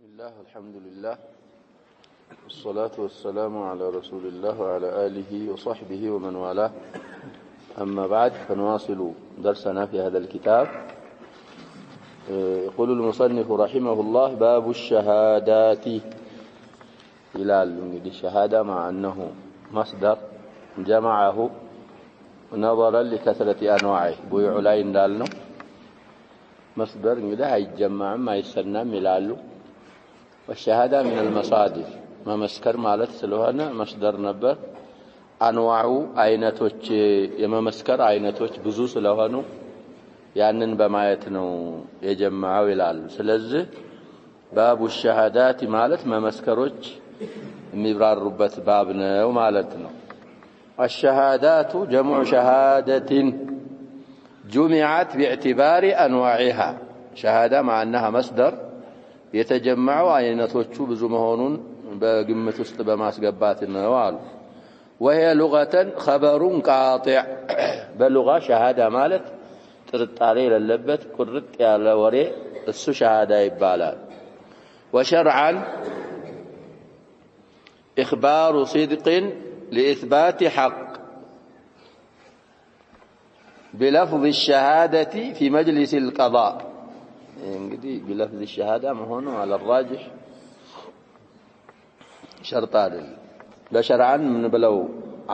بسم الله الحمد لله والصلاة والسلام على رسول الله وعلى آله وصحبه ومن والاه. أما بعد فنواصل درسنا في هذا الكتاب. يقول المصنف رحمه الله: باب الشهادات. إلى الشهادة مع أنه مصدر جمعه نظرا لكثرة أنواعه. بيع لاين دالنا مصدر إذا هيجمع ما يسنى ملالو. والشهادة من المصادر ما مسكر مالت سلوهنا مصدر نبر. أنواعه عينتوش يما مسكر عينتوش بزوس لهانو ያንን በማየት ነው የጀማዓው ይላል። ስለዚህ ባቡ الشهادات ማለት መመስከሮች የሚብራሩበት ባብ ነው ማለት ነው። الشهادات جمع شهادة جمعت باعتبار أنواعها. شهادة مع أنها مصدر يتجمع عينتوቹ ብዙ መሆኑን በግምት ውስጥ በማስገባት ነው አሉ። وهي لغة خبر قاطع. بلغة شهادة ማለት ጥርጣሬ የሌለበት ቁርጥ ያለ ወሬ እሱ ሸሃዳ ይባላል። وشرعا إخبار صدق لإثبات حق بلفظ الشهادة في مجلس القضاء. እንግዲህ بلفظ الشهادة مهونه على الراجح شرط አይደለም። በሸርዓን ምን ብለው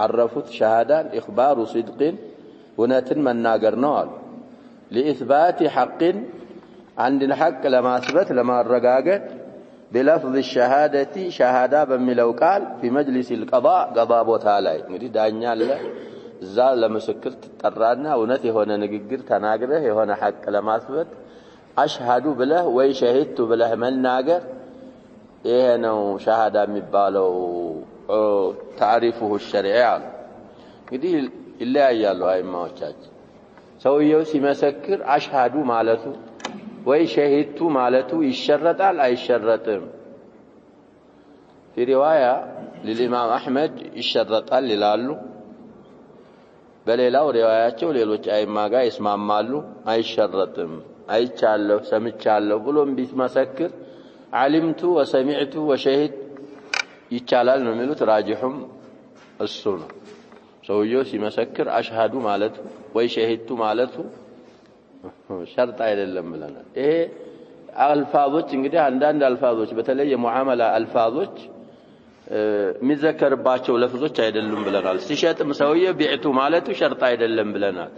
عرفت شهادة إخبار صدق እውነትን መናገር ነው አሉ። لإثبات حق عند الحق لما أثبت لما الرقاقت بلفظ الشهادة شهادة بملو قال في مجلس القضاء قضاء بوتالاي نريد دانيا الله زال لما سكرت تطرانا ونتي هنا نققر تناقره هنا حق لما أثبت أشهد بله ويشهدت بله من ناقر إيه نو شهادة مبالو تعريفه الشرعي نريد إلا أيالو هاي ما وشاج ሰውየው ሲመሰክር አሽሃዱ ማለቱ ወይ ሸሂድቱ ማለቱ ይሸረጣል አይሸረጥም? في رواية للإمام أحمد ይሸረጣል ይላሉ። በሌላው ሪዋያቸው ሌሎች አይማ ጋር ይስማማሉ አይሸረጥም። አይቻለሁ ሰምቻለሁ ብሎም ቢመሰክር علمت وسمعت وشهد ይቻላል ነው የሚሉት። ራጂሁም እሱ ነው። ሰውየው ሲመሰክር አሽሃዱ ማለቱ ወይ ሸሂድቱ ማለቱ ሸርጥ አይደለም ብለናል። ይሄ አልፋዞች እንግዲህ አንዳንድ አልፋዞች በተለይ የሙዓመላ አልፋዞች የሚዘከርባቸው ለፍዞች አይደሉም ብለናል። ሲሸጥም ሰውየው ቢዕቱ ማለቱ ሸርጥ አይደለም ብለናል።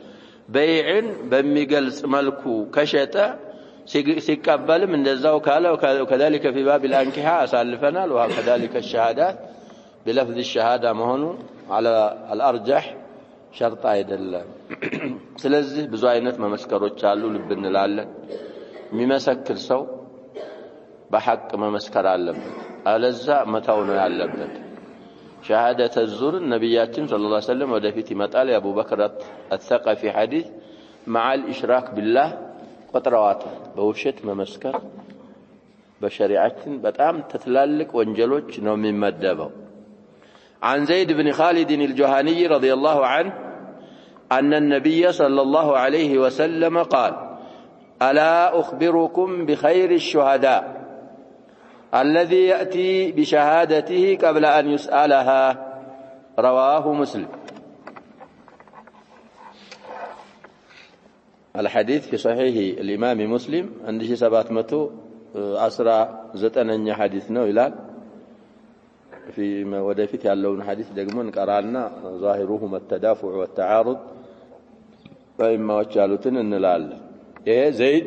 በይዕን በሚገልጽ መልኩ ከሸጠ ሲቀበልም እንደዛው ካለው كذلك في باب الانكحة አሳልፈናል። وكذلك الشهادات بلفظ الشهادة መሆኑ على الأرجح شرط አይደለም። ስለዚህ ብዙ አይነት መመስከሮች አሉ ልብ እንላለን። የሚመሰክር ሰው በሐቅ መመስከር አለበት፣ አለዛ መተው ነው ያለበት። ሸሃደተ ዙር ነብያችን ሰለላሁ ዐለይሂ ወሰለም ወደፊት ይመጣል። የአቡ በክር الثقفي حديث مع الاشراك بالله ቆጥረዋት በውሸት መመስከር በሸሪዓችን በጣም ተትላልቅ ወንጀሎች ነው የሚመደበው። عن زيد بن خالد الجهني رضي الله عنه أن النبي صلى الله عليه وسلم قال: ألا أخبركم بخير الشهداء الذي يأتي بشهادته قبل أن يسألها. رواه مسلم. الحديث في صحيح الإمام مسلم عند 719 حديث ነው ይላል። في ودفت ያለውን ሐዲስ ደግሞ እንቀራና ظاهره التدافع والتعارض فإما وجالوتن እንላለን። ይሄ ዘይድ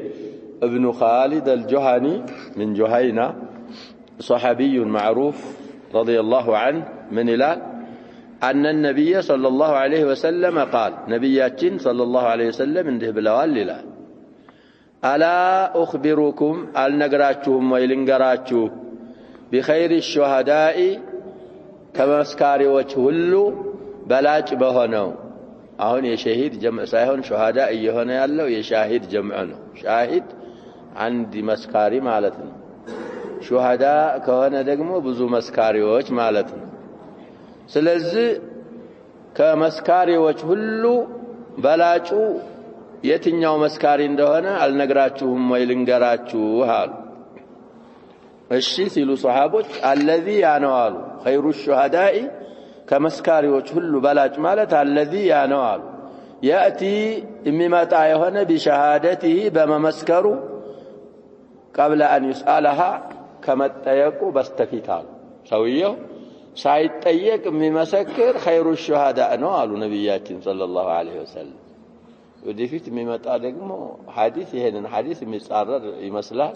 ابن خالد الجهني من جهينة صحابي معروف رضي الله عنه من إلال أن النبي صلى الله عليه وسلم قال نبياتين صلى الله عليه وسلم انده بلوال إلال ألا أخبركم النقراتهم ويلنقراتهم بخير الشهداء ከመስካሪዎች ሁሉ በላጭ በሆነው። አሁን የሸሂድ ጀምዕ ሳይሆን ሸሃዳ እየሆነ ያለው የሻሂድ ጀምዕ ነው። ሻሂድ አንድ መስካሪ ማለት ነው። ሸሃዳ ከሆነ ደግሞ ብዙ መስካሪዎች ማለት ነው። ስለዚህ ከመስካሪዎች ሁሉ በላጩ የትኛው መስካሪ እንደሆነ አልነግራችሁም ወይ ልንገራችሁ አሉ። እሺ ሲሉ ሷሃቦች አለዚ ያነዋሉ ኸይሩ ሹሃዳኢ ከመስካሪዎች ሁሉ በላጭ ማለት አለዚ ያነዋሉ ያእቲ የሚመጣ የሆነ ቢሸሃደቲሂ በመመስከሩ قبل أن يسألها ከመጠየቁ በስተፊት አሉ ሰውየው ሳይጠየቅ የሚመሰክር ኸይሩ ሹሃዳእ ነው አሉ ነብያችን ሰለላሁ ዐለይሂ ወሰለም ወደፊት የሚመጣ ደግሞ ሐዲስ ይሄንን ሐዲስ የሚጻረር ይመስላል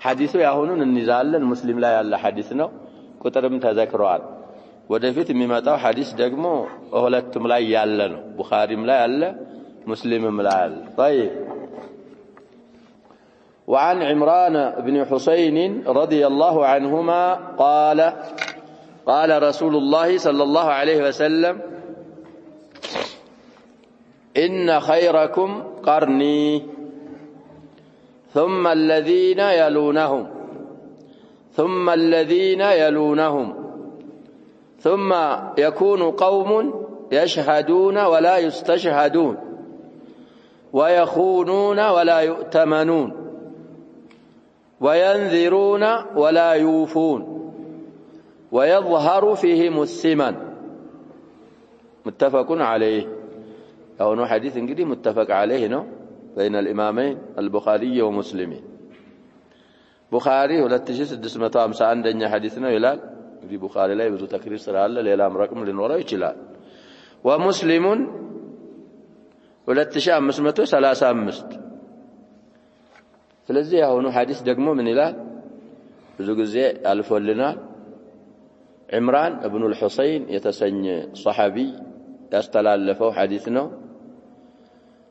ሐዲሱ ያሁኑን እንይዛለን ሙስሊም ላይ ያለ ሐዲስ ነው ቁጥርም ተዘክሯል ወደፊት የሚመጣው ሐዲስ ደግሞ ሁለቱም ላይ ያለ ነው ቡኻሪም ላይ ያለ ሙስሊምም ላይ ያለ طيب وعن عمران بن حسين رضي الله عنهما قال رسول الله صلى الله عليه وسلم إن خيركم قرني ثم الذين يلونهم ثم الذين يلونهم ثم يكون قوم يشهدون ولا يستشهدون ويخونون ولا يؤتمنون وينذرون ولا يوفون ويظهر فيهم السمن متفق عليه أو حديث انجدي متفق عليه نو بين الإمامين البخاري ومسلم بخاري ولا تجلس 651 حديثنا يلال في بخاري لا يبدو تكرير سرعة ليلام رقم لنورا يجلال ومسلم ولا تشاء مسمته 35 ስለዚህ ያሁኑ ሐዲስ ደግሞ ምን ይላል ብዙ ጊዜ አልፎልናል عمران ابن الحسين የተሰኘ صحابي ያስተላለፈው ሐዲስ ነው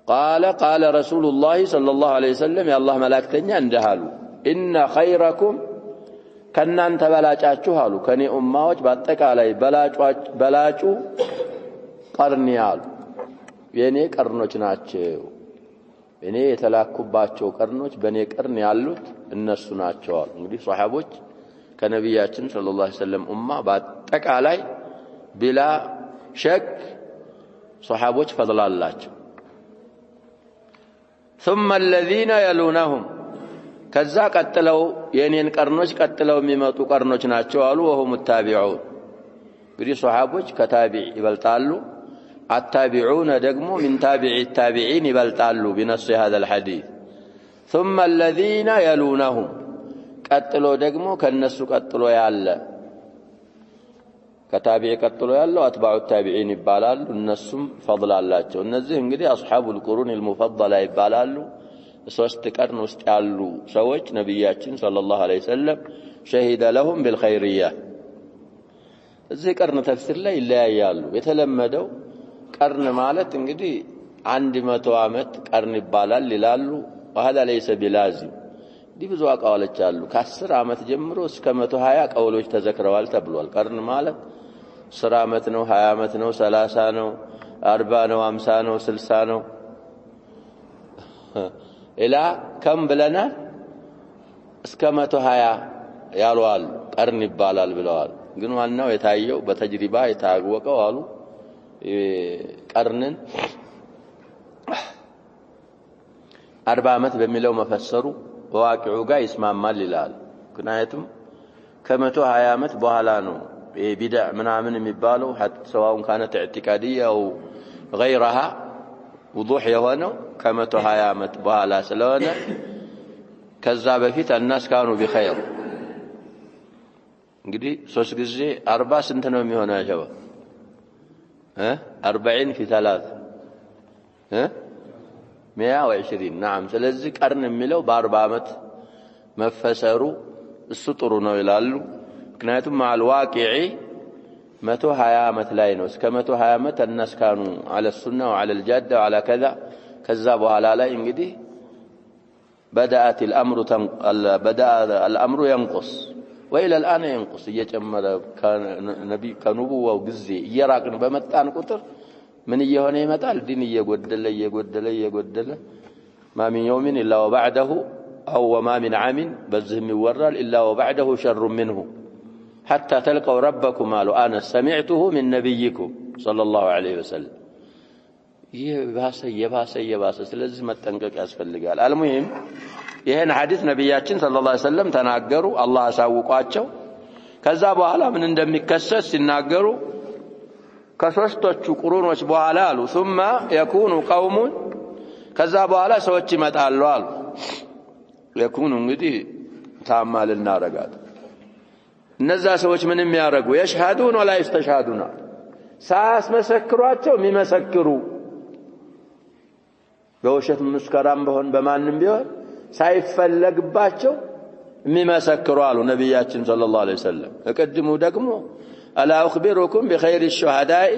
قال رسول الله صلى الله عليه وسلم يا الله ملائكتኛ እንደሃሉ ان خيركم ከናንተ በላጫችሁ አሉ ከኔ ኡማዎች በአጠቃላይ በላጩ ቀርኒ አሉ የኔ ቀርኖች ናቸው እኔ የተላኩባቸው ቀርኖች በኔ ቀርን ያሉት እነሱ ናቸው እንግዲህ ሷሃቦች ከነብያችን ሰለላሁ ዐለይሂ ወሰለም ኡማ በአጠቃላይ ቢላ ሸክ ሷሃቦች ፈضላላቸው ثم الذين يلونهم ከዛ ቀጥለው የኔን ቀርኖች ቀጥለው የሚመጡ ቀርኖች ናቸው አሉ وهم التابعون እንግዲህ ሷሃቦች ከታቢዕ ይበልጣሉ التابعون دقموا من تابع التابعين يبلطالوا بنص هذا الحديث ثم الذين يلونهم قتلوا دقموا كالنسو قتلوا يالا كتابع قتلوا يالا واتباع التابعين يبالالوا النسم فضل الله النزه انجدي أصحاب القرون المفضلة يبالالوا ሶስት ቀርን ውስጥ ያሉ ሰዎች ነብያችን ሰለላሁ ዐለይሂ ወሰለም شهد لهم بالخيرية እዚህ ቀርን ተፍሲር ላይ ይለያያሉ የተለመደው ቀርን ማለት እንግዲህ 100 አመት ቀርን ይባላል ይላሉ وهذا ليس بلازم دي ብዙ አቃዋለች አሉ ከ10 አመት ጀምሮ እስከ 120 ቀውሎች ተዘክረዋል ተብሏል ቀርን ማለት 10 አመት ነው 20 አመት ነው 30 ነው 40 ነው 50 ነው 60 ነው ኢላ ከም ብለና እስከ 120 ያሏል ቀርን ይባላል ብለዋል ግን ዋናው የታየው በተጅሪባ የታወቀው አሉ ቀርንን 40 አመት በሚለው መፈሰሩ በዋቂዑ ጋር ይስማማል ይላል ምክንያቱም ከ120 አመት በኋላ ነው ቢድዕ ምናምን የሚባለው سواء كانت اعتقادية او غيرها وضوح የሆነው ከ120 አመት በኋላ ስለሆነ ከዛ በፊት الناس كانوا بخير እንግዲህ 3 ጊዜ 40 ስንት ነው የሚሆነው ያጀባ 40 في 3 120 نعم ስለዚህ ቀርን የሚለው በ40 አመት መፈሰሩ እሱ ጥሩ ነው ይላሉ ምክንያቱም مع الواقع 120 አመት ላይ ነው እስከ 120 አመት الناس كانوا على السنة وعلى الجادة وعلى كذا ከዛ በኋላ ላይ እንግዲህ بدأ الأمر ينقص وإلى الآن ينقص እየጨመረ ከነብይ ከነቡዋው ጊዜ እየራቅን በመጣን ቁጥር ምን እየሆነ ይመጣል ዲን እየጎደለ ما من يوم إلا وبعده أو وما من عام بزهم يورال إلا وبعده شر منه حتى تلقوا ربكم قالوا أنا سمعته من نبيكم صلى الله عليه وسلم يباس ስለዚህ መጠንቀቅ ያስፈልጋል المهم ይሄን ሐዲስ ነብያችን ሰለላሁ ዐለይሂ ወሰለም ተናገሩ አላህ አሳውቋቸው ከዛ በኋላ ምን እንደሚከሰት ሲናገሩ ከሶስቶቹ ቁሩኖች በኋላ አሉ ثم يكون قوم ከዛ በኋላ ሰዎች ይመጣሉ አሉ يكون እንግዲህ ታማል እናረጋት እነዛ ሰዎች ምንም ያረጉ يشهدون ولا يستشهدون ሳያስመሰክሯቸው የሚመሰክሩ በውሸት መስከራም በሆን በማንም ቢሆን ሳይፈለግባቸው የሚመሰክሩ አሉ ነብያችን ሰለላሁ ዐለይሂ ወሰለም እቀድሙ ደግሞ الا اخبركم بخير الشهداء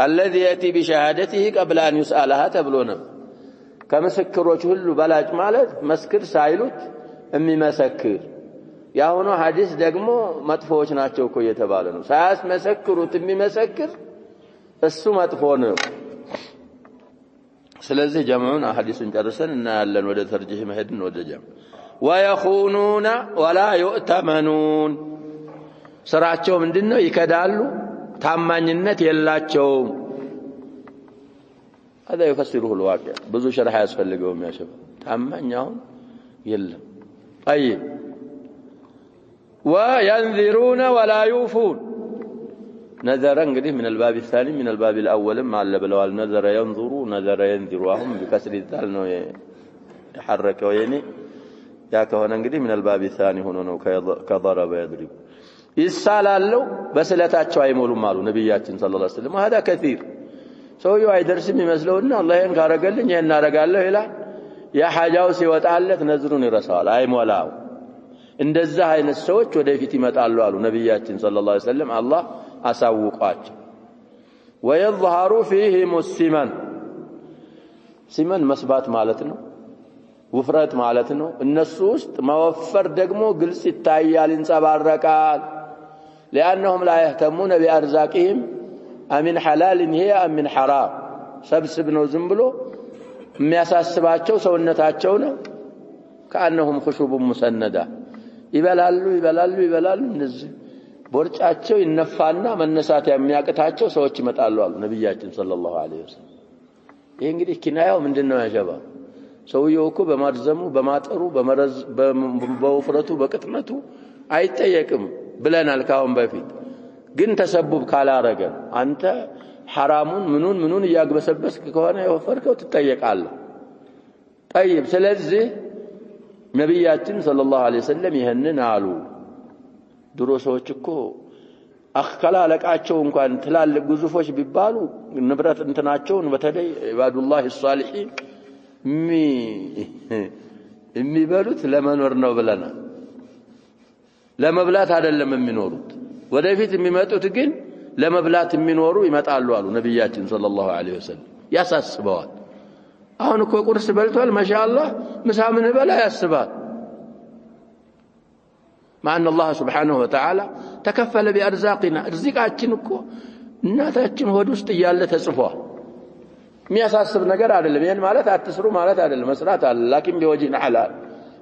الذي ياتي بشهادته قبل ان يسالها ተብሎነ ከመሰክሮች ሁሉ በላጭ ማለት መስክር ሳይሉት የሚመሰክር ያሆነ ሐዲስ ደግሞ መጥፎዎች ናቸው እኮ እየተባለ ነው ሳያስመሰክሩት የሚመሰክር እሱ መጥፎ ነው ስለዚህ ጀምዑን ሐዲስን ጨርሰን እና ያለን ወደ ተርጂህ መሄድን ወደ ጀም ويخونون ولا يؤتمنون ስራቸው ምንድነው ይከዳሉ ታማኝነት የላቸውም هذا يفسره الواقع ብዙ شرح ያስፈልገውም ያሸበ ታማኛው የለም طيب وينذرون ولا يوفون نذر እንግዲህ من الباب الثاني من الباب الاول ما ለብለዋል نذر ينظر نذر ينذر አሁን بكسر الذال ነው يحركው የኔ ያ ከሆነ እንግዲህ من الباب الثاني ሆኖ ነው ከضرب يضرب ይሳላሉ በስለታቸው አይሞሉም አሉ ነብያችን ሰለላሁ ዐለይሂ ወሰለም هذا كثير ሰውየው አይደርስም ይመስለውና አላህ ይሄን ካረገልኝ ይሄን አረጋለሁ ይላል ያ ሐጃው ሲወጣለት ነዝሩን ይረሳዋል አይሞላው እንደዛ አይነት ሰዎች ወደፊት ይመጣሉ አሉ ነብያችን ሰለላሁ ዐለይሂ ወሰለም አላህ አሳውቋቸው ويظهر فيهم السمن ሲመን መስባት ማለት ነው ውፍረት ማለት ነው እነሱ ውስጥ መወፈር ደግሞ ግልጽ ይታያል እንጸባረቃል لانهم لا يهتمون بارزاقهم امن حلال هي ام من حرام ሰብስብ ነው ዝም ብሎ የሚያሳስባቸው ሰውነታቸው ነው كانهم خشب مسنده ይበላሉ እነዚህ ቦርጫቸው ይነፋና መነሳት የሚያቀታቸው ሰዎች ይመጣሉ አሉ ነብያችን ሰለላሁ ዐለይሂ ወሰለም ይሄ እንግዲህ ኪናያው ምንድነው ያጀባ ሰውየው እኮ በማርዘሙ በማጠሩ በመረዝ በውፍረቱ በቅጥነቱ አይጠየቅም ብለናል ካሁን በፊት ግን ተሰብብ ካላረገ አንተ حرامون ምኑን ያግበሰበስክ ከሆነ የወፈርከው ትጠየቃለህ طيب ስለዚህ ነብያችን ሰለላሁ ዐለይሂ ወሰለም ይሄንን አሉ ድሮ ሰዎች እኮ አخላለቃቸው እንኳን ትላልቅ ግዙፎች ቢባሉ ንብረት እንትናቸውን በተለይ ኢባዱላህ الصالحين የሚበሉት ለመኖር ነው ብለናል ለመብላት አይደለም የሚኖሩት ወደፊት የሚመጡት ግን ለመብላት የሚኖሩ ይመጣሉ አሉ ነብያችን ሰለላሁ ዐለይሂ ወሰለም ያሳስበዋል አሁን እኮ ቁርስ በልቷል ማሻአላህ ምሳ ምን በላ ያስባል مع ان الله سبحانه وتعالى تكفل بارزاقنا ارزقاችን እኮ እናታችን ሆድ ውስጥ ያለ ተጽፏል የሚያሳስብ ነገር አይደለም ይሄን ማለት አትስሩ ማለት አይደለም መስራት አለ لكن بوجه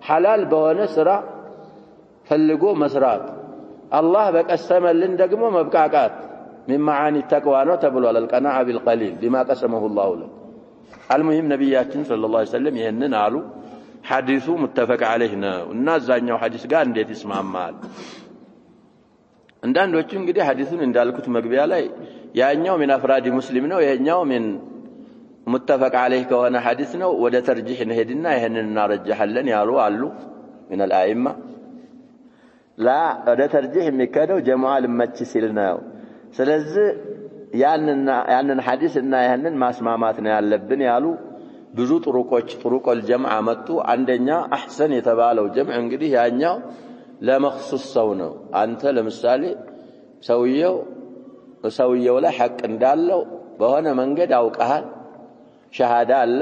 حلال በሆነ ስራ ፈልጎ መስራት አላህ በቀሰመልን ደግሞ መብቃቃት من معاني التقوى ነው ተብሏል القناعه بالقليل بما قسمه الله له المهم ነብያችን ሰለላሁ ዐለይሂ ወሰለም ይሄንን አሉ ሐዲሱ متفق عليه ነው እና ዛኛው ሐዲስ ጋር እንዴት ይስማማል አንዳንዶቹ እንግዲህ ሐዲሱን እንዳልኩት መግቢያ ላይ ያኛው من افراد مسلم ነው ያኛው من متفق عليه ከሆነ ሐዲስ ነው ወደ ተርጂህ እንሄድና ይሄንን እናረጃለን ያሉ አሉ من الائمه لا ወደ ተርጂህ የሚከደው ጀማዓ ልመች ሲል ነው ስለዚህ ያንን ሐዲስና ያንን ማስማማት ነው ያለብን ያሉ ብዙ ጥሩቆል ጀምዓ መጡ አንደኛ አህሰን የተባለው ጀምዕ እንግዲህ ያኛው ለመخصص ሰው ነው አንተ ለምሳሌ ሰውየው ላይ ሐቅ እንዳለው በሆነ መንገድ አውቀሃል ሸሃዳ አለ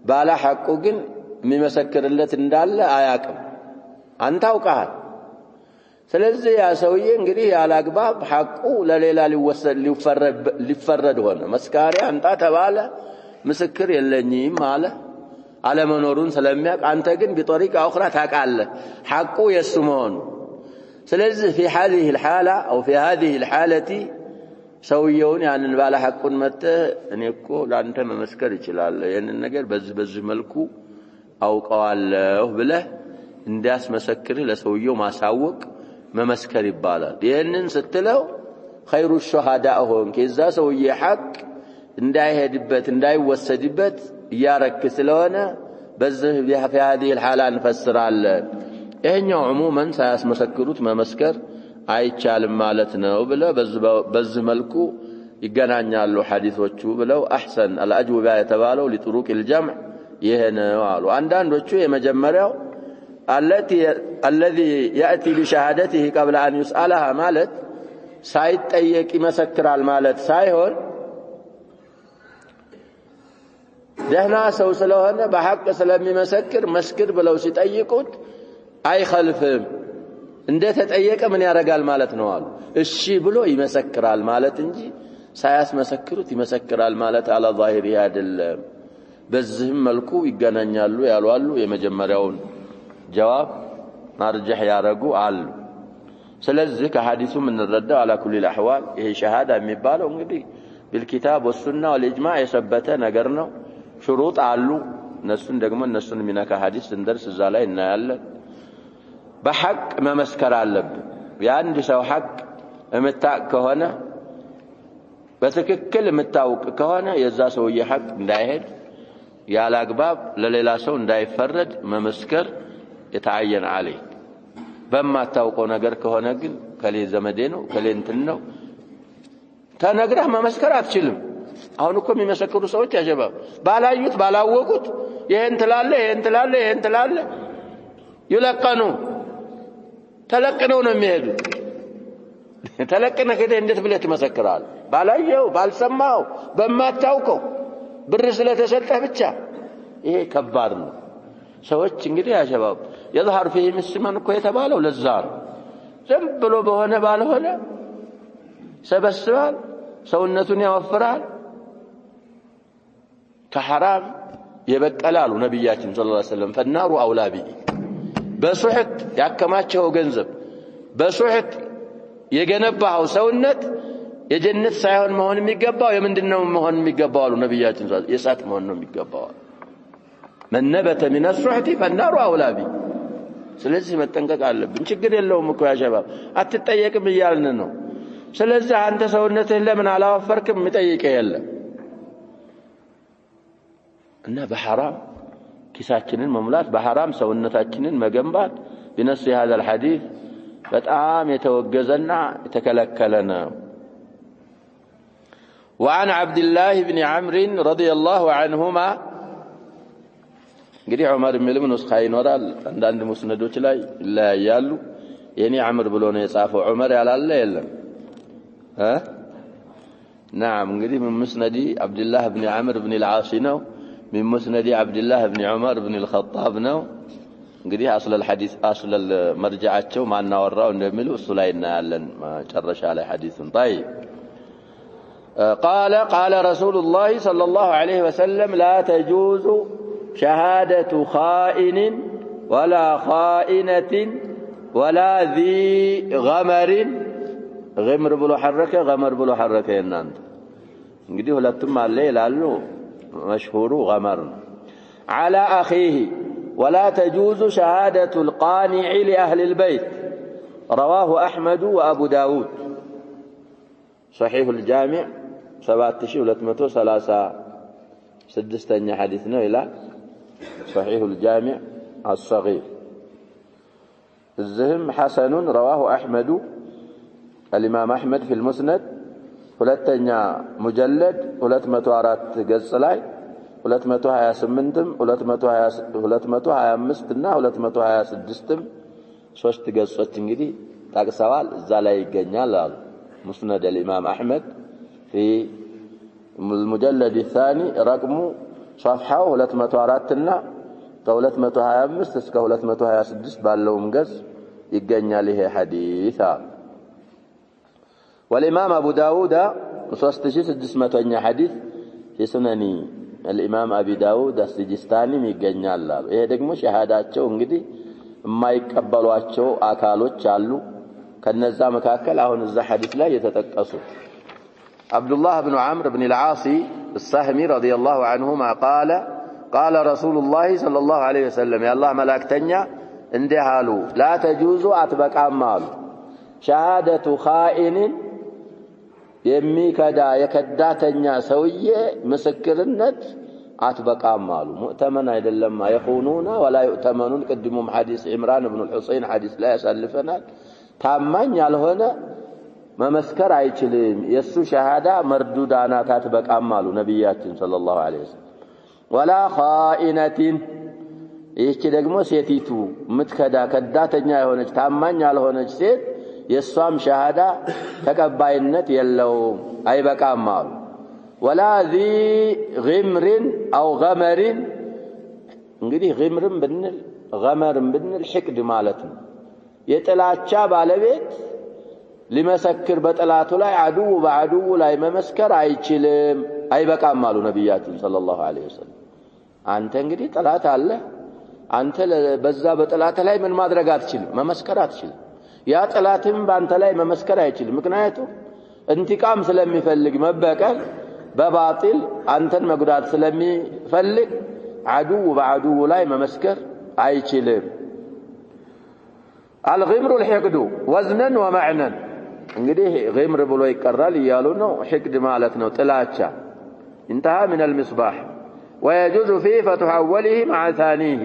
ባላ ሐቁ ግን የሚመሰክርለት እንዳለ አያቅም አንተ አውቀሃል ስለዚህ ያ ሰውዬ እንግዲህ ያላግባብ ሐቁ ለሌላ ሊፈረድ ሆነ መስካሪያ አንተ ተባለ ምስክር የለኝም አለ አለመኖሩን ስለሚያቅ አንተ ግን بطريقه اخرى ታቃለህ ሐቁ የሱ መሆኑ ስለዚህ في هذه الحاله او في هذه الحاله ሰውየውን ያንን ባለ ሐቁን መተ እኔ እኮ ላንተ መመስከር ይችላል ይሄንን ነገር በዚህ መልኩ አውቀዋለሁ ብለህ እንዳስመሰክርህ ለሰውየው ማሳወቅ መመስከር ይባላል። ይሄንን ስትለው ኸይሩ ሹሃዳእ ሆንክ። የዛ ሰውዬ ሐቅ እንዳይሄድበት እንዳይወሰድበት እያረክ ስለሆነ በዚህ በهذه الحالة እንፈስራለን። ይሄኛው عموما ሳያስመሰክሩት መመስከር አይቻልም ማለት ነው ብለ በዚህ መልኩ ይገናኛሉ ሐዲሶቹ ብለው احسن الاجوبه የተባለው لطرق الجمع ይሄ ነው አሉ። አንዳንዶቹ የመጀመሪያው الذي ياتي بشهادته قبل ان يسالها ማለት ሳይጠየቅ ይመሰክራል ማለት ሳይሆን ደህና ሰው ስለሆነ በሐቅ ስለሚመሰክር መስክር ብለው ሲጠይቁት አይخልፍም እንደተጠየቀ ምን ያረጋል ማለት ነው አሉ። እሺ ብሎ ይመሰክራል ማለት እንጂ ሳያስመሰክሩት ይመሰክራል ማለት አለ ዛሂሪ አይደለም። በዚህም መልኩ ይገናኛሉ ያሉ አሉ። የመጀመሪያውን ጀዋብ ማርጀህ ያረጉ አሉ። ስለዚህ ከሐዲሱ ምን እንረዳው على كل الاحوال ይሄ ሸሃዳ የሚባለው እንግዲህ بالكتاب والسنه والاجماع የሰበተ ነገር ነው። شروط አሉ። እነሱን የሚነካ ሐዲስ እንደርስ እዛ ላይ እናያለን። በሐቅ መመስከር አለብን። የአንድ ሰው ሐቅ እምታውቅ ከሆነ በትክክል የምታውቅ ከሆነ የዛ ሰውዬ ሐቅ እንዳይሄድ ያላግባብ ለሌላ ሰው እንዳይፈረድ መመስከር የተዓየነ عليه። በማታውቀው ነገር ከሆነ ግን ከሌ ዘመዴ ነው ከሌ እንትን ነው ተነግረህ መመስከር አትችልም። አሁን እኮ የሚመሰክሩ ሰዎች ያጀባው ባላዩት ባላወቁት ይሄን ትላለ ይለቀኑ ተለቅነው ነው የሚሄዱ። ተለቅነህ ከደ እንዴት ብለህ ትመሰክራለህ? ባላየው ባልሰማው በማታውቀው ብር ስለተሰጠህ ብቻ ይሄ ከባድ ነው። ሰዎች እንግዲህ ያጀባው يظهر فيه مسلمان እኮ የተባለው ለዛ ነው። ዝም ብሎ በሆነ ባልሆነ ሰበስባል ሰውነቱን ያወፍራል ከሐራም የበቀላሉ ነብያችን ሰለላሁ ዐለይሂ ወሰለም فالنار اولى به በሱህት ያከማቸው ገንዘብ በሱህት የገነባው ሰውነት የጀነት ሳይሆን መሆን የሚገባው የምንድነው መሆን የሚገባው አሉ ነብያችን የሳት መሆን ነው የሚገባው። من نبت من السحت فالنار اولى به። ስለዚህ መጠንቀቅ አለብን። ችግር የለውም እኮ ያ ሸባብ አትጠየቅም ይያልን ነው። ስለዚህ አንተ ሰውነትህን ለምን አላወፈርክም የሚጠይቅ የለም። እና በሐራም ኪሳችንን መሙላት በሐራም ሰውነታችንን መገንባት بنص هذا الحديث በጣም የተወገዘና የተከለከለ ነው። وعن عبد الله بن عمرو رضي الله عنهما እንግዲህ ዑመር የሚልም ንስኻ ይኖራል። አንዳንድ ሙስነዶች ላይ ይለያያሉ። የኔ አምር ብሎ ነው የጻፈው ዑመር ያላለ የለም። نعم እንግዲህ من مسند عبد الله بن عمرو بن العاص ነው። من مسند عبد الله بن عمر بن الخطاب ነው። እንግዲህ اصل الحديث اصل المرجعቸው ማናወራው እንደሚሉ እሱ ላይ እናያለን መጨረሻ ላይ ሐዲሱን طيب قال رسول الله صلى الله عليه وسلم لا تجوز شهادة خائن ولا خائنة ولا ذي غمر غمر بلو حركة غمر بلو حركة ينانت እንግዲህ ሁለቱም አለ ይላሉ። مشهور غمر على أخيه ولا تجوز شهادة القانع لأهل البيت رواه أحمد وأبو داود صحيح الجامع 7236 حديثنا إلى صحيح الجامع الصغير. الزهم حسن رواه أحمد الإمام أحمد في المسند ሁለተኛ ሙጀለድ 204 ገጽ ላይ 228 225 እና 226 ሶስት ገጾች እንግዲህ ታቅሰዋል እዛ ላይ ይገኛል አሉ። مسند الإمام أحمد في المجلد الثاني رقم صفحة 204 እና ከ225 እስከ 226 ባለው ገጽ ይገኛል ይሄ ሐዲስ። والإمام أبو داود 3600 حديث في سنن الإمام أبي داود السجستاني ይገኛል አሉ። ይሄ ደግሞ ሸሃዳቸው እንግዲህ የማይቀበሏቸው አካሎች አሉ። ከነዛ መካከል አሁን እዛ ሐዲስ ላይ የተጠቀሱት عبد الله بن عمرو بن العاص السهمي رضي الله عنهما قال قال رسول الله صلى الله عليه وسلم يا الله ملاكتنيا እንዲህ አሉ لا تجوز አትበቃም አሉ ሸሃደቱ ኻኢን የሚከዳ የከዳተኛ ሰውዬ ምስክርነት አትበቃም አሉ ሙእተመን አይደለም አይኹኑና ولا يؤتمنون قدموا حديث عمران بن الحسين حديث لا ያሳልፈናል ታማኝ ያልሆነ መመስከር አይችልም የሱ ሸሃዳ መርዱዳ ናት አትበቃም አሉ ነብያችን ሰለላሁ ዐለይሂ ወሰለም ولا خائنة ይህች ደግሞ ሴቲቱ ምትከዳ ከዳተኛ የሆነች ታማኝ ያልሆነች ሴት የሷም ሸሃዳ ተቀባይነት የለውም አይበቃም አሉ ولا ذي غمر أو غمر እንግዲህ غمرም ብንል غمرም ብንል ሕቅድ ማለት ነው የጥላቻ ባለቤት ሊመሰክር በጥላቱ ላይ አድው በአድው ላይ መመስከር አይችልም አይበቃም አሉ ነብያችን ሰለላሁ ዐለይሂ ወሰለም አንተ እንግዲህ ጥላት አለ አንተ በዛ በጥላት ላይ ምን ማድረግ አትችልም መመስከር አትችልም ያ ጥላትም ባንተ ላይ መመስከር አይችልም ምክንያቱም እንቲቃም ስለሚፈልግ መበቀል በባጢል አንተን መጉዳት ስለሚፈልግ አድው በአድው ላይ መመስከር አይችልም الغمر الحقد وزنا ومعنى እንግዲህ غمر ብሎ ይቀራል ይያሉ ነው ሕቅድ ማለት ነው ጥላቻ انتهى من المصباح ويجوز فيه فتح أوله مع ثانيه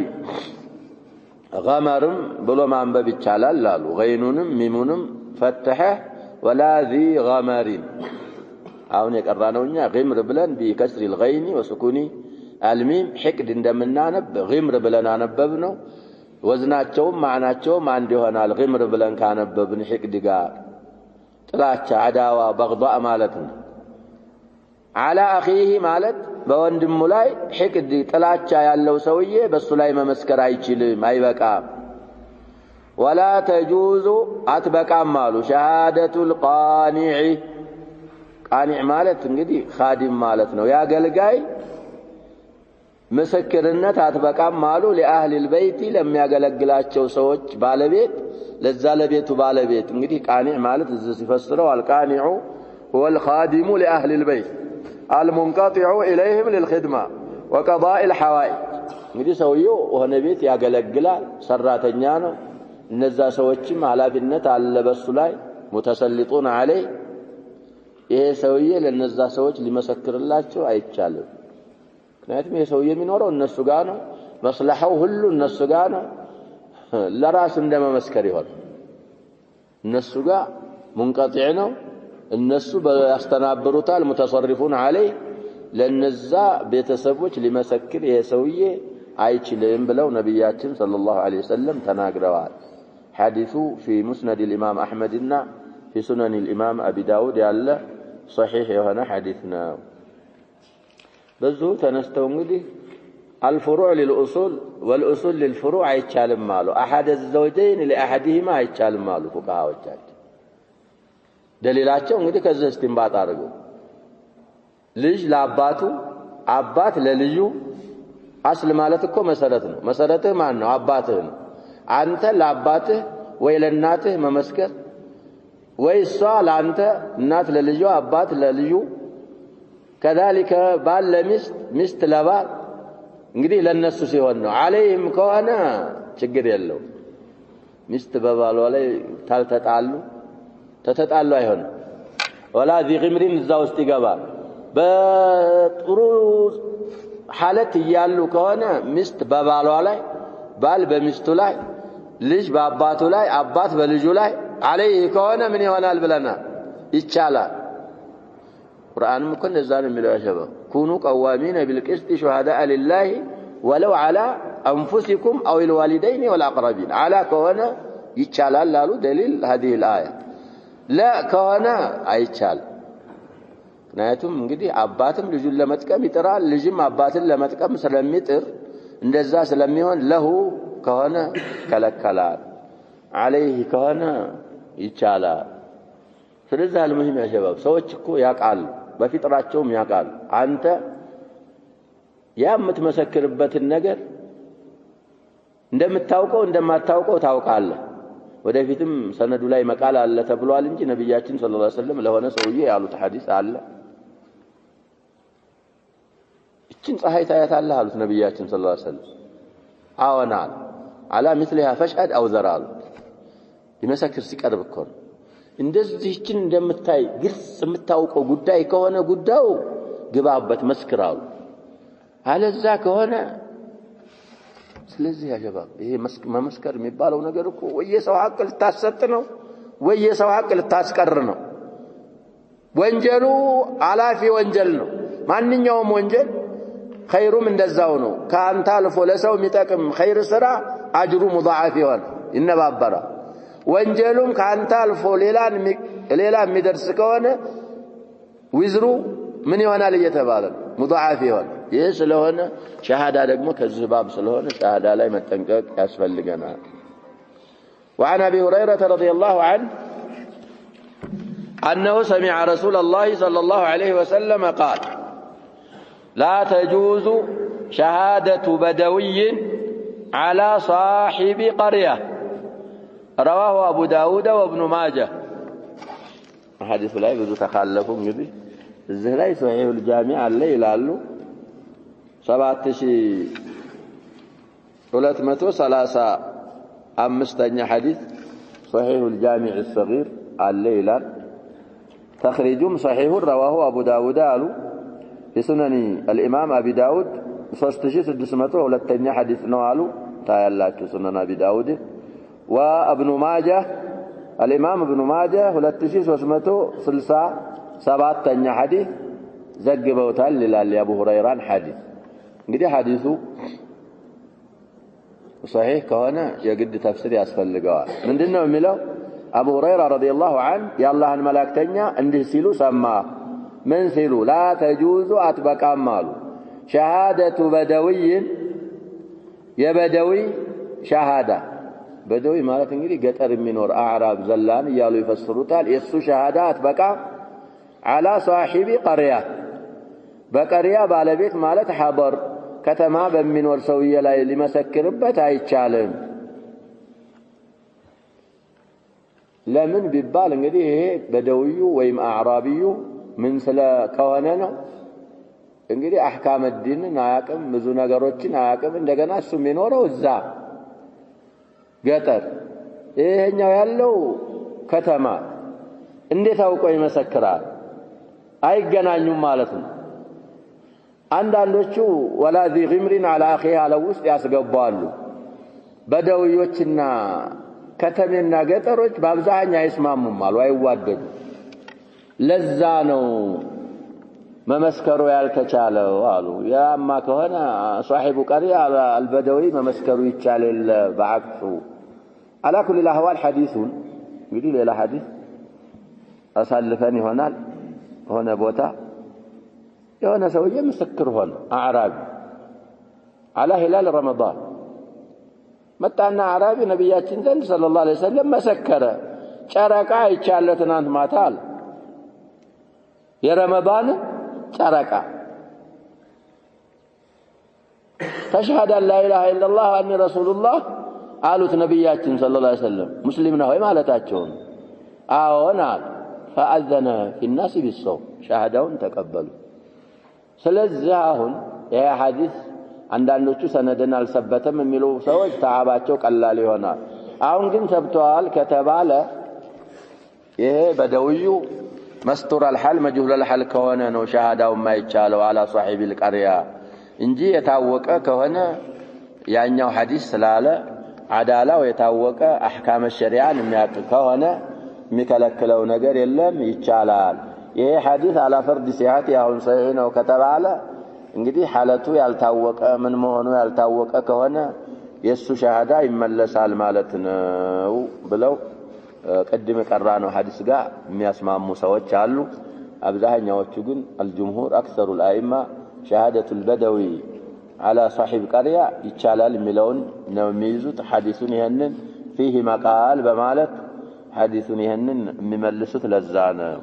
غمرم بلو ما انبب يتشالال لالو غينونم ميمونم فتحه ولا ذي غمر አሁን የቀራነውኛ غمر ብለን بكسر الغين وسكون الميم حقد እንደምናነብ غمر ብለን አነበብነው ወዝናቸውም ማዕናቸውም አንድ ይሆናል غمر ብለን ካነበብን ሕቅድ ጋር ጥላቻ አዳዋ በغضاء ማለት ነው على أخيه ማለት በወንድሙ ላይ ሕቅድ ጥላቻ ያለው ሰውዬ በሱ ላይ መመስከር አይችልም አይበቃም ولا تجوز አትበቃም አሉ شهادة القانع ቃኒዕ ማለት እንግዲህ ኻዲም ማለት ነው ያገልጋይ ምስክርነት አትበቃም አሉ لأهل البيت ለሚያገለግላቸው ሰዎች ባለቤት ለዛ ለቤቱ ባለቤት እንግዲህ ቃኒዕ ማለት እዚህ ሲፈስረው القانع هو الخادم لأهل البيت المنقطع إليهم للخدمة وقضاء الحوائج እንግዲህ ሰውየው ወህነ ቤት ያገለግላል ሰራተኛ ነው እነዛ ሰዎችም ኃላፊነት አለ በሱ ላይ متسلطون عليه ይሄ ሰውዬ ለነዛ ሰዎች ሊመሰክርላቸው አይቻልም ምክንያቱም ይሄ ሰውዬ የሚኖረው እነሱ ጋር ነው መስለሐው ሁሉ እነሱ ጋር ነው ለራስ እንደመመስከር ይሆን እነሱ ጋር منقطع ነው እነሱ ያስተናበሩታል متصرفون عليه ለነዛ ቤተሰቦች ሊመሰክር ይሄ ሰውዬ አይችልም ብለው ነብያችን ሰለላሁ ዐለይሂ ወሰለም ተናግረዋል ሐዲሱ في مسند الامام احمد እና في سنن الامام ابي داود ያለ صحيح የሆነ ሐዲስ ነው በዙ ተነስተው እንግዲህ الفروع للأصول والأصول للفروع አይቻልም አሉ احد الزوجين لاحدهما አይቻልም አሉ ፉቃሃዎቻችን ደሊላቸው እንግዲህ ከዚህ እስቲንባጥ አድርገው ልጅ ለአባቱ አባት ለልጁ አስል ማለት እኮ መሰረት ነው መሰረትህ ማን ነው አባትህ ነው አንተ ለአባትህ ወይ ለእናትህ መመስከር ወይ እሷ ለአንተ እናት ለልጇ አባት ለልጁ كذلك ባል ለሚስት ሚስት ለባል እንግዲህ ለነሱ ሲሆን ነው عليهم ከሆነ ችግር የለው ሚስት በባሏ ላይ ታልተጣሉ ተተጣሉ አይሆንም ولا ذي غمر እዛው ውስጥ ይገባል በጥሩ ሐለት ይያሉ ከሆነ ሚስት በባሏ ላይ ባል በሚስቱ ላይ ልጅ በአባቱ ላይ አባት በልጁ ላይ عليه ከሆነ ምን ይሆናል ብለናል ይቻላል ቁርአንም እኮ እንደዛ ነው የሚለው ያሸበው كونوا قوامين بالقسط شهداء لله ولو على انفسكم او الوالدين والاقربين على ከሆነ ይቻላል ላሉ دليل هذه الايه لا ከሆነ አይቻል ምክንያቱም እንግዲህ አባትም ልጁን ለመጥቀም ይጥራል ልጅም አባትን ለመጥቀም ስለሚጥር እንደዛ ስለሚሆን ለሁ ከሆነ ከለከላል عليه ከሆነ ይቻላል ስለዚህ አልሙሂም ያ ሸባብ ሰዎች እኮ ያቃሉ በፊጥራቸውም ያቃሉ አንተ የምትመሰክርበትን ነገር እንደምታውቀው እንደማታውቀው ታውቃለህ ወደፊትም ሰነዱ ላይ መቃል አለ ተብሏል እንጂ ነብያችን ሰለላሁ ዐለይሂ ወሰለም ለሆነ ሰውዬ ያሉት ሐዲስ አለ እችን ፀሐይ ታያታለህ አሉት ነብያችን ሰለላሁ ዐለይሂ ወሰለም አወናል على مثلها فشهد أو ذرال يمسكر ሲቀርብ እኮ እንደዚህ እችን እንደምታይ ግልጽ የምታውቀው ጉዳይ ከሆነ ጉዳዩ ግባበት መስክራው አለዛ ከሆነ ስለዚህ ያ ሸባብ ይሄ መመስከር የሚባለው ነገር እኮ ወይ የሰው ሐቅ ልታሰጥ ነው ወይ የሰው ሐቅ ልታስቀር ነው ወንጀሉ አላፊ ወንጀል ነው ማንኛውም ወንጀል ኸይሩም እንደዛው ነው ካንተ አልፎ ለሰው የሚጠቅም ኸይር ስራ አጅሩ ሙዳዓፍ ይሆን ይነባበራ ወንጀሉም ካንተ አልፎ ሌላ የሚደርስ ከሆነ ዊዝሩ ምን ይሆናል እየተባለ ሙዳዓፍ ይሆን ይሄ ስለሆነ ሸሃዳ ደግሞ ከዚህ ባብ ስለሆነ ሸሃዳ ላይ መጠንቀቅ ያስፈልገናል وعن ابي هريره رضي الله عنه انه سمع رسول الله صلى الله عليه وسلم قال لا تجوز شهادة بدوي على صاحب قرية رواه أبو داود وابن ماجه حديث لا يجوز تخلفهم يبي الزهلاء صحيح الجامع الليل قالوا 7235 حديث صحيح الجامع الصغير الليل تخريجهم صحيح رواه أبو داود قالوا في سنن الإمام أبي داود 3602 حديث نوالو تايلاك سنن أبي داود وابن ماجه الإمام ابن ماجه 2367 حديث زقبوتال للالي أبو هريران حديث እንግዲህ ሐዲሱ صحيح ከሆነ የግድ ተፍሲር ያስፈልገዋል ምንድነው የሚለው አቡ ሁረይራ ረዲየላሁ ዐንሁ የአላህን መላእክተኛ እንዲህ ሲሉ ሰማ من سيلو لا تجوز أتبقى مالو شهادة بدوي يبدوي شهادة بدوي مالك انجلي قطر منور أعراب زلان يالو يفسروتال يسو شهادة أتبقى على صاحب قرية بقرية بالبيت مالت حضر كتما بمنور سوية لا لمسكر بتاي تشالن لمن ببال انجلي بدوي ويم أعرابيو من سلا كوننا እንግዲህ አህካም الدين አያቀም ብዙ ነገሮችን አያቀም እንደገና እሱ የሚኖረው እዛ ገጠር ይሄኛው ያለው ከተማ እንዴት አውቆ ይመሰክራል አይገናኙም ማለት ነው አንዳንዶቹ ወላ ذي غمر على اخيه على ውስጥ ያስገባሉ በደውዮችና ከተሜና ገጠሮች በአብዛኛው አይስማሙም አሉ አይዋደዱ ለዛ ነው መመስከሩ ያልተቻለው አሉ ያማ ከሆነ صاحب قريه البدوي መመስከሩ ይቻላል በአክሱ على كل الاحوال حديثون እንግዲህ ሌላ ሐዲስ አሳልፈን ይሆናል ሆነ ቦታ የሆነ ሰውዬ ምስክር ሆነ አዕራቢ على هلال رمضان መጣና አዕራቢ ነብያችን ዘንድ ሰለላሁ ዐለይሂ ወሰለም መሰከረ ጨረቃ ይቻለ ትናንት ማታል የረመዳን ጨረቃ ተሽሃደ لا اله الا الله واني رسول الله አሉት ነብያችን ሰለላሁ ዐለይሂ ወሰለም ሙስሊም ነው ወይ ማለታቸው አዎናል فاذن في الناس بالصوم ሸሃዳውን ተቀበሉ ስለዚህ አሁን ይሄ ሐዲስ አንዳንዶቹ ሰነደን አልሰበተም የሚሉ ሰዎች ተዓባቸው ቀላል ይሆናል አሁን ግን ሰብቷል ከተባለ ይሄ በደውዩ مستور الحال مجهول الحال كونه ነው ሸሃዳው ማይቻለው على صاحب القريه እንጂ የታወቀ ከሆነ ያኛው ሐዲስ ስላለ አዳላው የታወቀ አህካም ሸሪዓን የሚያውቅ ከሆነ የሚከለክለው ነገር የለም ይቻላል ይሄ ሐዲስ على فرض صحته አሁን صحيح ነው ከተባለ እንግዲህ ሐለቱ ያልታወቀ ምን መሆኑ ያልታወቀ ከሆነ የሱ ሸሃዳ ይመለሳል ማለት ነው ብለው قدم قرانا حديث ጋር የሚያስማሙ ሰዎች አሉ አብዛኛዎቹ ግን الجمهور اكثر الائمه شهاده البدوي على صاحب قريه ይቻላል የሚለውን ነው የሚይዙት ሐዲሱን ይሄንን فيه مقال በማለት ሐዲሱን ይሄንን የሚመልሱት ለዛ ነው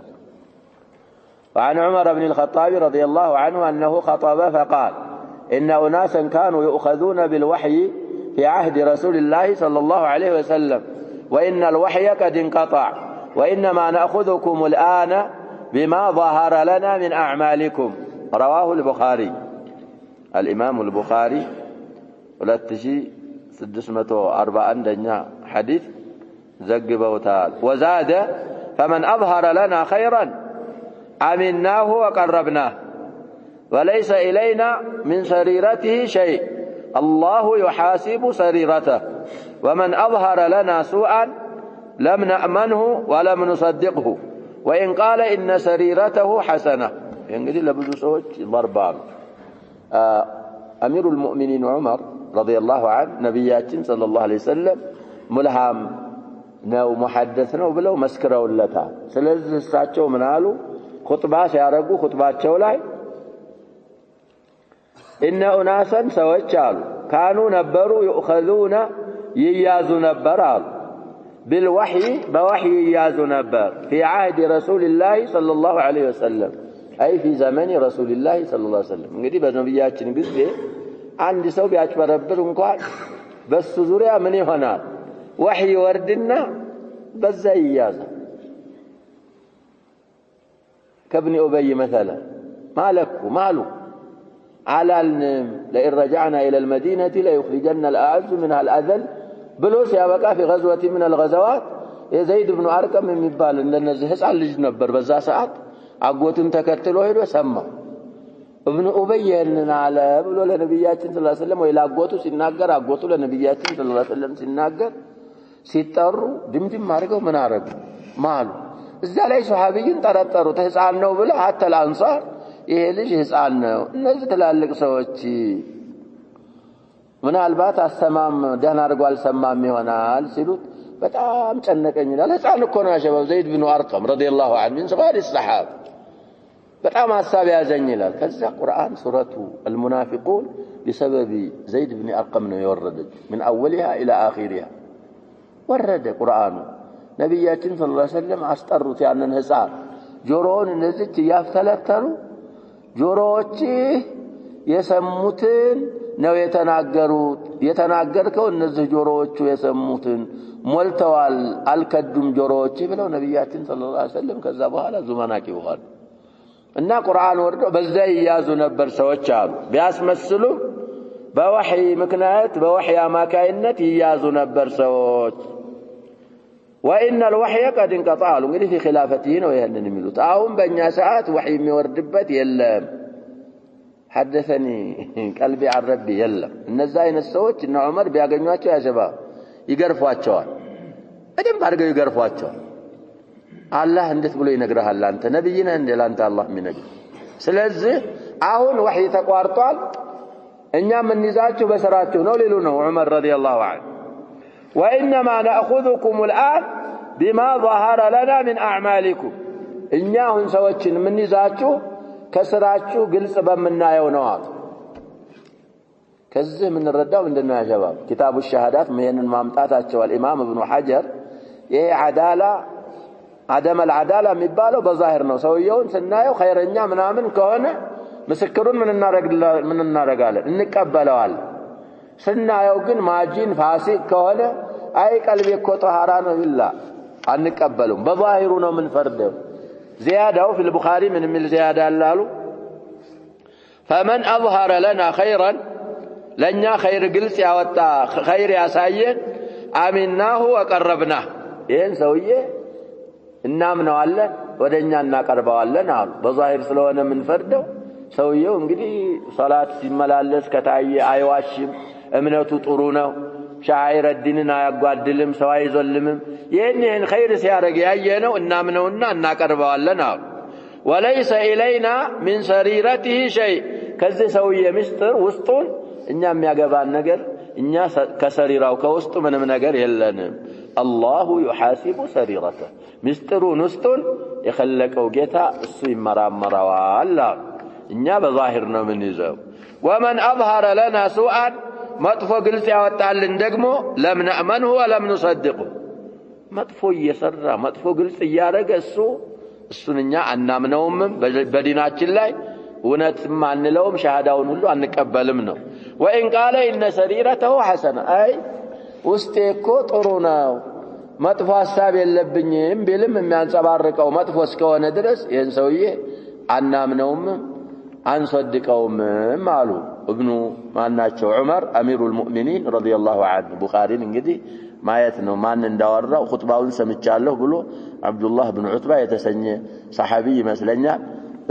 وعن عمر بن الخطاب رضي الله عنه انه خطب فقال ان اناسا كانوا يؤخذون بالوحي في عهد رسول الله صلى الله عليه وسلم وإن الوحي قد انقطع وإنما نأخذكم الآن بما ظهر لنا من أعمالكم رواه البخاري الإمام البخاري 2641 حديث زقبه تعالى وزاد فمن أظهر لنا خيرا عملناه وقربناه وليس إلينا من سريرته شيء الله يحاسب سريرته ومن أظهر لنا سوءا لم نأمنه ولم نصدقه وإن قال إن سريرته حسنة يعني لبدو سوج ضربان أمير المؤمنين عمر رضي الله عنه نبياتين صلى الله عليه وسلم ملهم نو محدثنا وبلو مسكروا لتا سلازل ساتشو منالو خطبة سيارقو خطباتشو لاي إن أناسا سوچالو كانوا نبروا يؤخذون ييازوا نبرالو بالوحي بوحي ييازوا نبر في عهد رسول الله صلى الله عليه وسلم أي في زمن رسول الله صلى الله عليه وسلم እንግዲህ በነብያችን ጊዜ አንድ ሰው ቢያጭበረብር እንኳን በሱ ዙሪያ ምን ይሆናል ወህይ ወርድና በዛ ይያዛል كابن أبي مثلا مالو علالنم لئن رجعنا إلى المدينة ليخرجن الأعز منها الأذل بلوس يابقى في غزوة من الغزوات زيد بن أرقم من مبال إن النزه يسأل لج نبر بزا ساعات عقوتن تكتلو هيدو سمى ابن أبي أننا على بلو لنبياتين صلى الله عليه وسلم وإلى عقوتو سنناقر عقوتو لنبياتين صلى الله عليه وسلم سنناقر سيطروا دمدم مارقوا منارقوا مالو إذا لي صحابيين ترطروا تهزعنا بلا حتى الأنصار ይሄ ልጅ ህፃን ነው እነዚህ ተላልቅ ሰዎች ምናልባት አሰማም ደህና አድርጎ አልሰማም ይሆናል ሲሉት በጣም ጨነቀኝ ይላል ህፃን እኮ ነው ሸባብ ዘይድ ብኑ አርቀም ረዲየላሁ ዐንሁ من صغار الصحابه በጣም ሐሳብ ያዘኝ ይላል ከዛ ቁርአን ሱረቱ المنافقون بسبب زيد بن أرقم ነው የወረደች من اولها الى اخرها ወረደ ቁርአኑ ነብያችን ሰለላሁ ዐለይሂ ወሰለም አስጠሩት ያንን ህፃን ጆሮውን እነዚህ ያፍተለተሉ ጆሮዎች የሰሙትን ነው የተናገርከው እነዚህ ጆሮዎቹ የሰሙትን ሞልተዋል አልከዱም ጆሮዎች ብለው ነብያችን ሰለላሁ ዐለይሂ ወሰለም ከዛ በኋላ ዙማናቂ ሆነ እና ቁርአን ወርዶ በዛ ይያዙ ነበር ሰዎች አሉ ቢያስመስሉ በወህይ ምክንያት በወህይ አማካይነት ይያዙ ነበር ሰዎች وإن الوحي قد انقطع እንግዲህ في خلافته ነው ይሄንን የሚሉት አሁን በእኛ ሰዓት ወህይ የሚወርድበት የለም حدثني قلبي عن ربي የለም እነዛ አይነት ሰዎች እና ዑመር ቢያገኟቸው ያጀባ ይገርፏቸዋል በደንብ አድርገው ይገርፏቸዋል አላህ እንዴት ብሎ ይነግርሃል አንተ ነብይ ነህ እንዴ ላንተ አላህ የሚነግር ስለዚህ አሁን ወህይ ተቋርጧል እኛ ምን ይዛችሁ በሰራችሁ ነው ሊሉ ነው ዑመር ረዲየላሁ ዐንሁ وإنما نأخذكم الآن بما ظهر لنا من أعمالكم إننا هن سوچن من نزاچو كسراچو قلص بمنايو نوات كذا من الرداء عندنا يا شباب كتاب الشهادات من المامطاتاچو الإمام ابن حجر ይሄ عدالة عدم العدالة የሚባለው በዛሂር ነው ሰውየውን ስናየው ኸይረኛ ምናምን ከሆነ ምስክሩን ምን እናረጋለን እንቀበለዋለን ስናየው ግን ማጂን ፋሲቅ ከሆነ አይ ቀልቤ እኮ ጧሃራ ነው ይላ አንቀበሉም በዛሂሩ ነው ምን ፈርደው زياده في البخاري من زياده አላሉ فمن اظهر لنا خيرا ለኛ ኸይር ግልጽ ያወጣ ኸይር ያሳየን አሚናሁ ወቀረብናህ ይሄን ሰውዬ እናምነዋለን ወደኛ እናቀርበዋለን አሉ በዛሂር ስለሆነ ምን ፈርደው ሰውየው እንግዲህ ሶላት ሲመላለስ ከታየ አይዋሽም እምነቱ ጥሩ ነው ሻይረ ዲንን አያጓድልም ሰው አይዘልምም ይሄን ኸይር ሲያረግ ያየነው እናምነውና እናቀርበዋለን አሉ وليس إلينا من سريرته شيء ከዚህ ሰውዬ ምስጢር ውስጡን እኛ የሚያገባን ነገር እኛ ከሰሪራው ከውስጡ ምንም ነገር የለንም الله يحاسب سريرته ምስጢሩን ውስጡን የخለቀው ጌታ እሱ ይመራመራዋል እኛ በዛሂር ነው ምን ይዘው ومن أظهر لنا سوءا መጥፎ ግልጽ ያወጣልን ደግሞ لم نأمنه ولم نصدقه መጥፎ እየሰራ መጥፎ ግልጽ ያረገ እሱንኛ አናምነውም በዲናችን ላይ እውነትም አንለውም ሸሃዳውን ሁሉ አንቀበልም ነው وإن قال إن سريرته حسنة أي ውስጤ እኮ ጥሩ ነው መጥፎ ሐሳብ የለብኝም ቢልም የሚያንጸባርቀው መጥፎ እስከሆነ ድረስ ይሄን ሰውዬ አናምነውም አንصدقውም አሉ ابن ማናቸው ዑመር አሚሩል ሙእሚኒን ረዲየላሁ ዐንሁ ቡኻሪን እንግዲህ ማየት ነው ማን እንዳወራው ኹጥባውን ሰምቻለሁ ብሎ አብዱላህ ኢብኑ ዑትባ የተሰኘ ሰሃቢ ይመስለኛል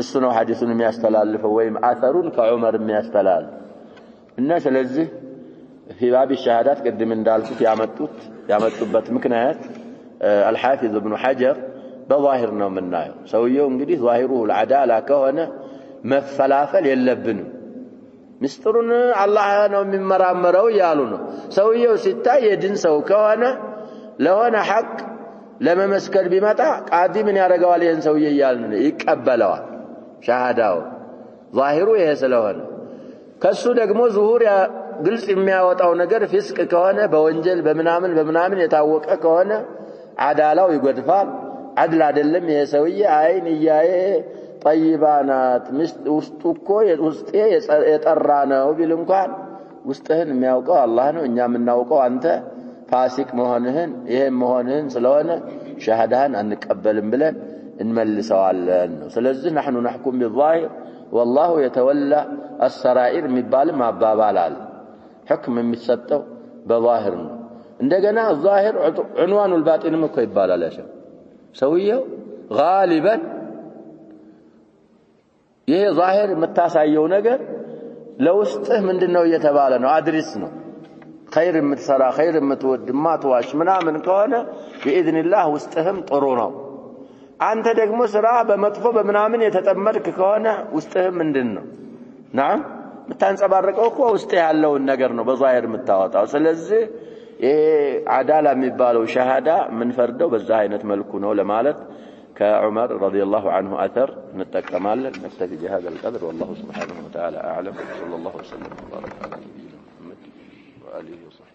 እሱ ነው ሐዲሱን የሚያስተላልፈው ወይም አተሩን ከዑመር የሚያስተላልፍ እና ስለዚህ في باب الشهادات قدم እንዳልኩት ያመጡበት ምክንያት الحافظ ابن حجر በዛሂር ነው የምናየው ሰውየው እንግዲህ ዛሂሩ العداله ከሆነ መፈላፈል የለብንም ምስጥሩን አላህ ነው የሚመራመረው ያሉ ነው ሰውየው ሲታይ የድን ሰው ከሆነ ለሆነ ሐቅ ለመመስከር ቢመጣ ቃዲ ምን ያደርገዋል ይሄን ሰውዬ ያልን ይቀበለዋል ሸሃዳው ዛሂሩ ይሄ ስለሆነ ከሱ ደግሞ ዙሁር ግልጽ የሚያወጣው ነገር ፍስቅ ከሆነ በወንጀል በምናምን የታወቀ ከሆነ አዳላው ይጎድፋል አድል አይደለም ይሄ ሰውዬ አይን ያየ ጠይባናት ውስጡኮ ውስጤ የጠራ ነው ቢል እንኳን ውስጥህን የሚያውቀው አላህ ነው እኛ የምናውቀው አንተ ፋሲቅ መሆንህን ይሄም መሆንህን ስለሆነ ሸሃዳህን አንቀበልም ብለን እንመልሰዋለን ነው ስለዚህ نحن نحكم بالظاهر والله يتولى السرائر የሚባል ማባባላል حكم የሚሰጠው በዛሂር ነው እንደገና الظاهر عنوان الباطن እኮ ይባላል ያሸ ሰውየው غالبا ይሄ ዛሂር መታሳየው ነገር ለውስጥህ ምንድነው እየተባለ ነው አድሪስ ነው خير የምትሰራ خير የምትወድ ማትዋሽ ምናምን ከሆነ باذن الله ውስጥህም ጥሩ ነው አንተ ደግሞ ስራ በመጥፎ በምናምን የተጠመድክ ከሆነ ውስጥህም ምንድነው نعم የምታንጸባርቀው እኮ ውስጥ ያለውን ነገር ነው በዛሂር የምታወጣው ስለዚህ ይሄ አዳላ የሚባለው ሸሃዳ ምን ፈርደው በዛ አይነት መልኩ ነው ለማለት كعمر رضي الله عنه أثر نتكمل نكتفي بهذا القدر والله سبحانه وتعالى أعلم صلى الله وسلم وبارك على نبينا محمد وآله وصحبه